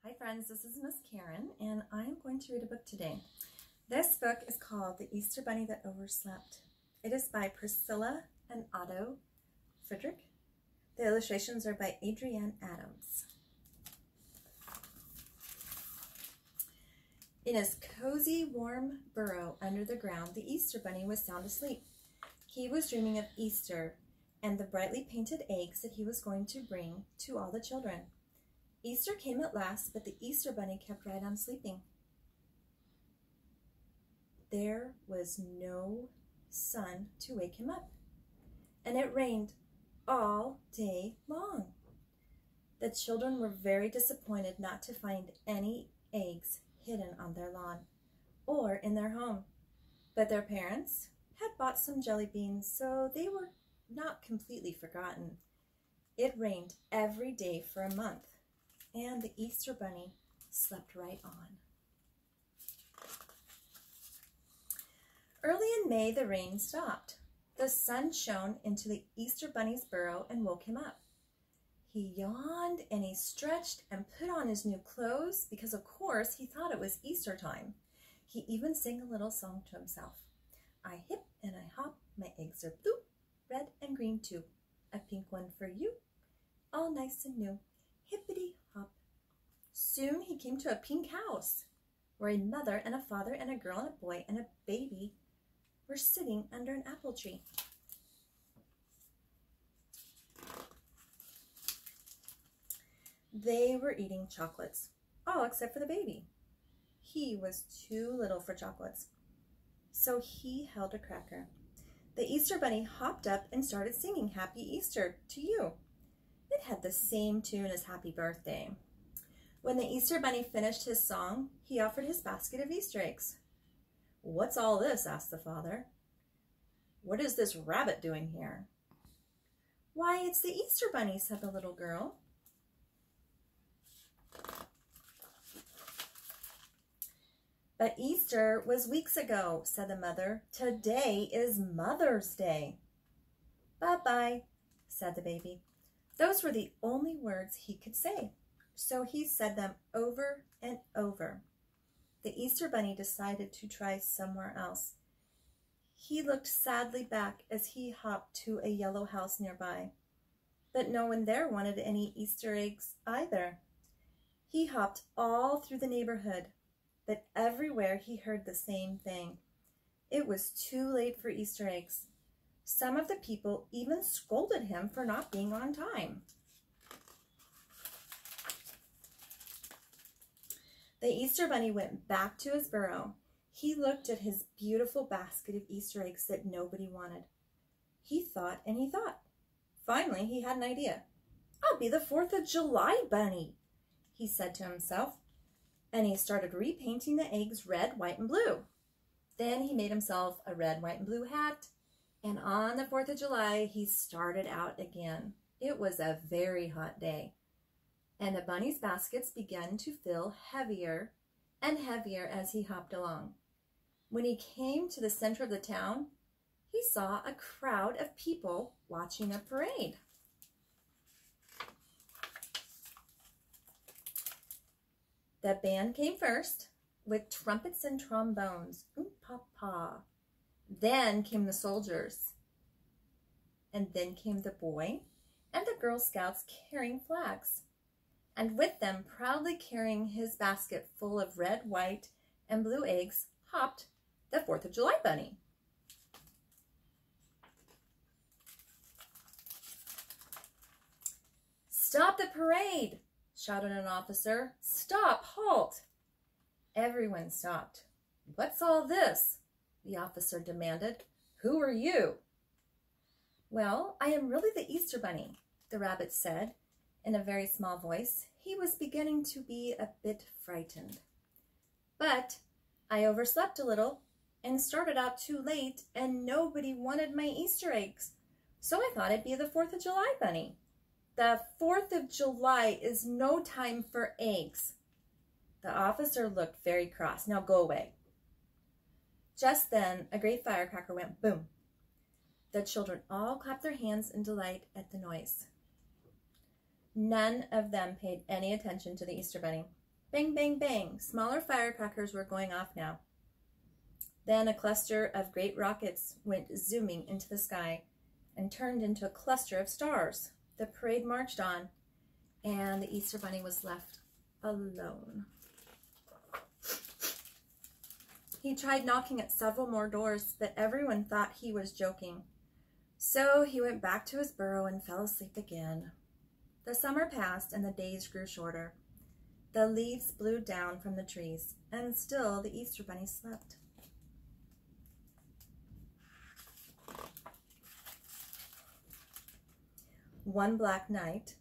Hi friends, this is Ms Karyn and I'm going to read a book today. This book is called The Easter Bunny That Overslept. It is by Priscilla and Otto, Friedrich. The illustrations are by Adrienne Adams. In his cozy, warm burrow under the ground, the Easter Bunny was sound asleep. He was dreaming of Easter and the brightly painted eggs that he was going to bring to all the children. Easter came at last, but the Easter Bunny kept right on sleeping. There was no sun to wake him up, and it rained all day long. The children were very disappointed not to find any eggs hidden on their lawn or in their home, but their parents had bought some jelly beans, so they were not completely forgotten. It rained every day for a month, and the Easter Bunny slept right on. Early in May, the rain stopped. The sun shone into the Easter Bunny's burrow and woke him up. He yawned and he stretched and put on his new clothes because, of course, he thought it was Easter time. He even sang a little song to himself. I hip and I hop, my eggs are blue, red and green too. A pink one for you, all nice and new. Hippity hop. Soon he came to a pink house where a mother and a father and a girl and a boy and a baby were sitting under an apple tree. They were eating chocolates, all except for the baby. He was too little for chocolates, so he held a cracker. The Easter Bunny hopped up and started singing Happy Easter to you. It had the same tune as Happy Birthday. When the Easter Bunny finished his song, he offered his basket of Easter eggs. What's all this? Asked the father. What is this rabbit doing here? Why, it's the Easter Bunny, said the little girl. But Easter was weeks ago, said the mother. Today is Mother's Day. Bye-bye, said the baby. Those were the only words he could say, so he said them over and over. The Easter Bunny decided to try somewhere else. He looked sadly back as he hopped to a yellow house nearby, but no one there wanted any Easter eggs either. He hopped all through the neighborhood, but everywhere he heard the same thing. It was too late for Easter eggs. Some of the people even scolded him for not being on time. The Easter Bunny went back to his burrow. He looked at his beautiful basket of Easter eggs that nobody wanted. He thought and he thought. Finally, he had an idea. I'll be the 4th of July bunny, he said to himself. And he started repainting the eggs red, white, and blue. Then he made himself a red, white, and blue hat. And on the 4th of July, he started out again. It was a very hot day. And the bunny's baskets began to fill heavier and heavier as he hopped along. When he came to the center of the town, he saw a crowd of people watching a parade. The band came first with trumpets and trombones, oom-pa-pa. Then came the soldiers, and then came the boy and the Girl Scouts carrying flags, and with them, proudly carrying his basket full of red, white, and blue eggs, hopped the 4th of July bunny. Stop the parade, shouted an officer. Stop, halt. Everyone stopped. What's all this? The officer demanded. Who are you? Well, I am really the Easter Bunny, the rabbit said in a very small voice. He was beginning to be a bit frightened. But I overslept a little and started out too late, and nobody wanted my Easter eggs, so I thought I'd be the 4th of July bunny. The 4th of July is no time for eggs. The officer looked very cross. Now go away. Just then, a great firecracker went boom. The children all clapped their hands in delight at the noise. None of them paid any attention to the Easter Bunny. Bang, bang, bang. Smaller firecrackers were going off now. Then a cluster of great rockets went zooming into the sky and turned into a cluster of stars. The parade marched on, and the Easter Bunny was left alone. He tried knocking at several more doors, but everyone thought he was joking. So he went back to his burrow and fell asleep again. The summer passed and the days grew shorter. The leaves blew down from the trees, and still the Easter Bunny slept. One black night,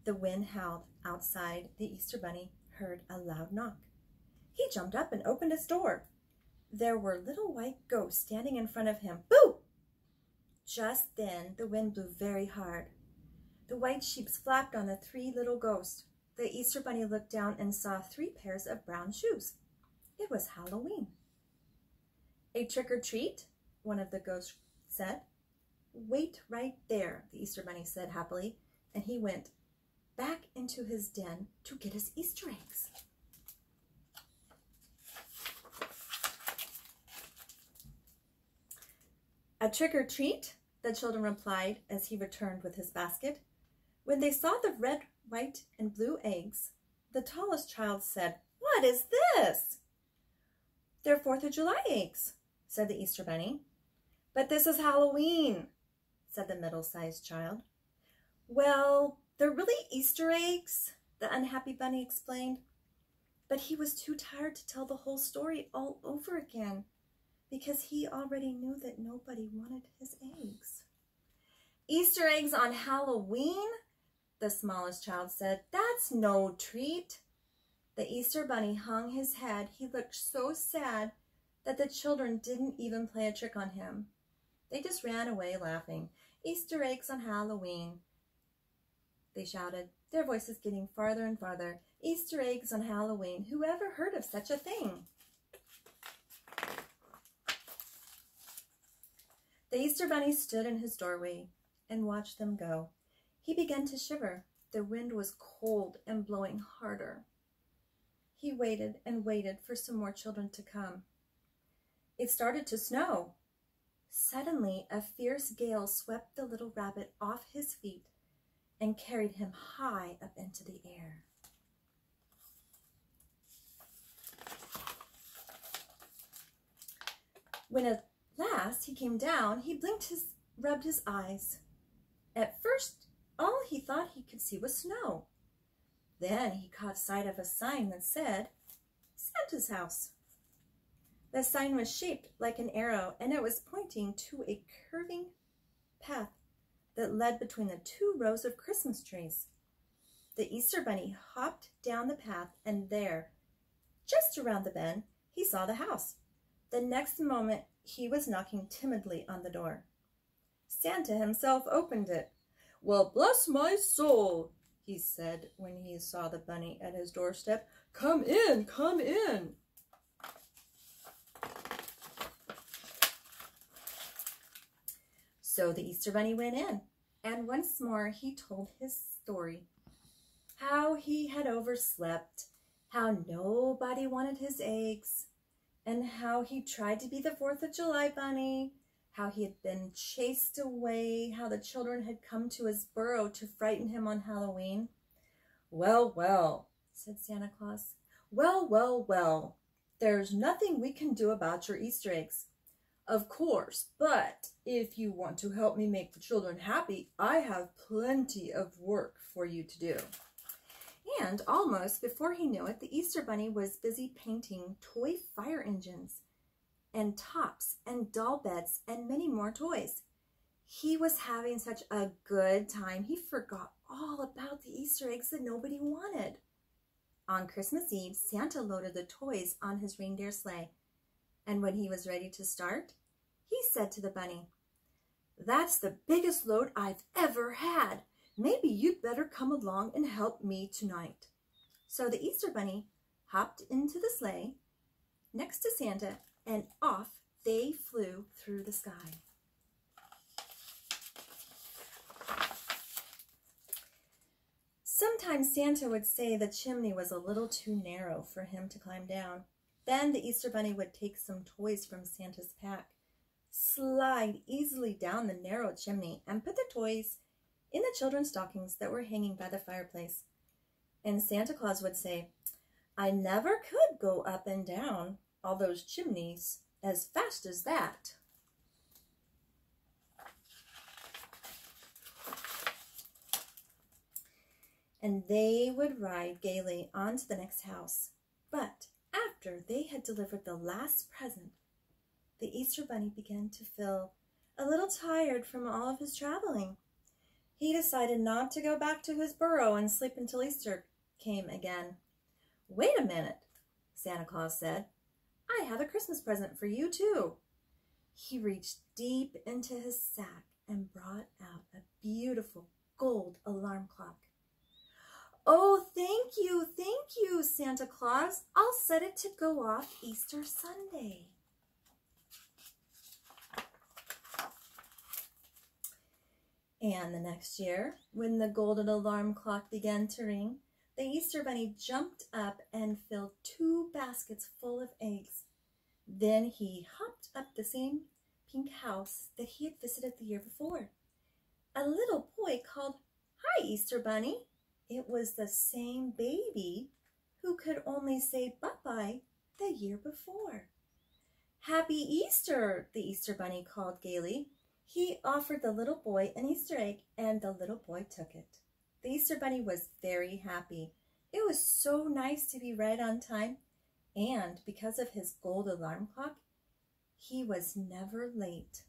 the wind howled outside. The Easter Bunny heard a loud knock. He jumped up and opened his door. There were little white ghosts standing in front of him. Boo! Just then, the wind blew very hard. The white sheets flapped on the three little ghosts. The Easter Bunny looked down and saw 3 pairs of brown shoes. It was Halloween. A trick or treat, one of the ghosts said. Wait right there, the Easter Bunny said happily, and he went back into his den to get his Easter eggs. A trick or treat, the children replied as he returned with his basket. When they saw the red, white, and blue eggs, the tallest child said, "What is this?" "They're 4th of July eggs," said the Easter Bunny. "But this is Halloween," said the middle-sized child. "Well, they're really Easter eggs," the unhappy bunny explained. But he was too tired to tell the whole story all over again, because he already knew that nobody wanted his eggs. "Easter eggs on Halloween?" the smallest child said. "That's no treat." The Easter Bunny hung his head. He looked so sad that the children didn't even play a trick on him. They just ran away laughing. "Easter eggs on Halloween," they shouted, their voices getting farther and farther. "Easter eggs on Halloween. Who ever heard of such a thing?" The Easter Bunny stood in his doorway and watched them go. He began to shiver. The wind was cold and blowing harder. He waited and waited for some more children to come. It started to snow. Suddenly, a fierce gale swept the little rabbit off his feet and carried him high up into the air. When at last he came down, he rubbed his eyes. At first, all he thought he could see was snow. Then he caught sight of a sign that said, "Santa's house." The sign was shaped like an arrow, and it was pointing to a curving path that led between the 2 rows of Christmas trees. The Easter Bunny hopped down the path, and there, just around the bend, he saw the house. The next moment, he was knocking timidly on the door. Santa himself opened it. "Well, bless my soul," he said when he saw the bunny at his doorstep. "Come in, come in." So the Easter Bunny went in, and once more he told his story. How he had overslept, how nobody wanted his eggs, and how he tried to be the 4th of July bunny, how he had been chased away, how the children had come to his burrow to frighten him on Halloween. "Well, well," said Santa Claus. "Well, well, well. There's nothing we can do about your Easter eggs. Of course, but if you want to help me make the children happy, I have plenty of work for you to do." And almost before he knew it, the Easter Bunny was busy painting toy fire engines and tops and doll beds and many more toys. He was having such a good time, he forgot all about the Easter eggs that nobody wanted. On Christmas Eve, Santa loaded the toys on his reindeer sleigh, and when he was ready to start, he said to the bunny, "That's the biggest load I've ever had. Maybe you'd better come along and help me tonight." So the Easter Bunny hopped into the sleigh next to Santa, and off they flew through the sky. Sometimes Santa would say the chimney was a little too narrow for him to climb down. Then the Easter Bunny would take some toys from Santa's pack, slide easily down the narrow chimney, and put the toys in the children's stockings that were hanging by the fireplace. And Santa Claus would say, "I never could go up and down all those chimneys as fast as that." And they would ride gaily on to the next house. But after they had delivered the last present, the Easter Bunny began to feel a little tired from all of his traveling. He decided not to go back to his burrow and sleep until Easter came again. "Wait a minute," Santa Claus said. "I have a Christmas present for you too." He reached deep into his sack and brought out a beautiful gold alarm clock. "Oh, thank you, Santa Claus. I'll set it to go off Easter Sunday." And the next year, when the golden alarm clock began to ring, the Easter Bunny jumped up and filled 2 baskets full of eggs. Then he hopped up the same pink house that he had visited the year before. A little boy called, "Hi, Easter Bunny." It was the same baby who could only say bye-bye the year before. "Happy Easter," the Easter Bunny called gaily. He offered the little boy an Easter egg, and the little boy took it. The Easter Bunny was very happy. It was so nice to be right on time, and because of his gold alarm clock, he was never late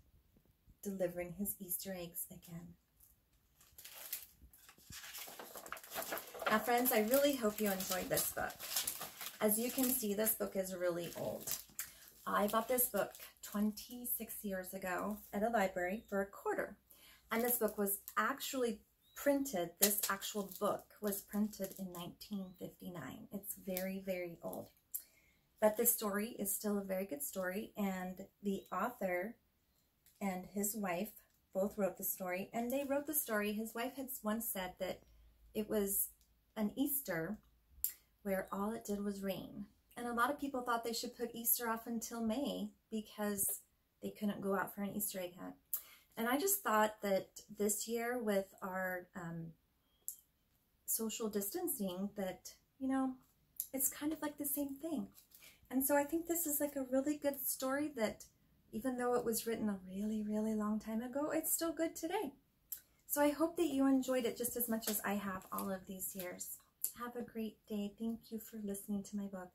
delivering his Easter eggs again. Now, friends, I really hope you enjoyed this book. As you can see, this book is really old. I bought this book 26 years ago at a library for $1. And this book was actually printed, this actual book was printed in 1959. It's very, very old. But the story is still a very good story, and the author and his wife both wrote the story, and they wrote the story. His wife had once said that it was an Easter where all it did was rain. And a lot of people thought they should put Easter off until May because they couldn't go out for an Easter egg hunt. And I just thought that this year with our social distancing that, you know, it's kind of like the same thing. And so I think this is like a really good story that even though it was written a really, really long time ago, it's still good today. So I hope that you enjoyed it just as much as I have all of these years. Have a great day. Thank you for listening to my book.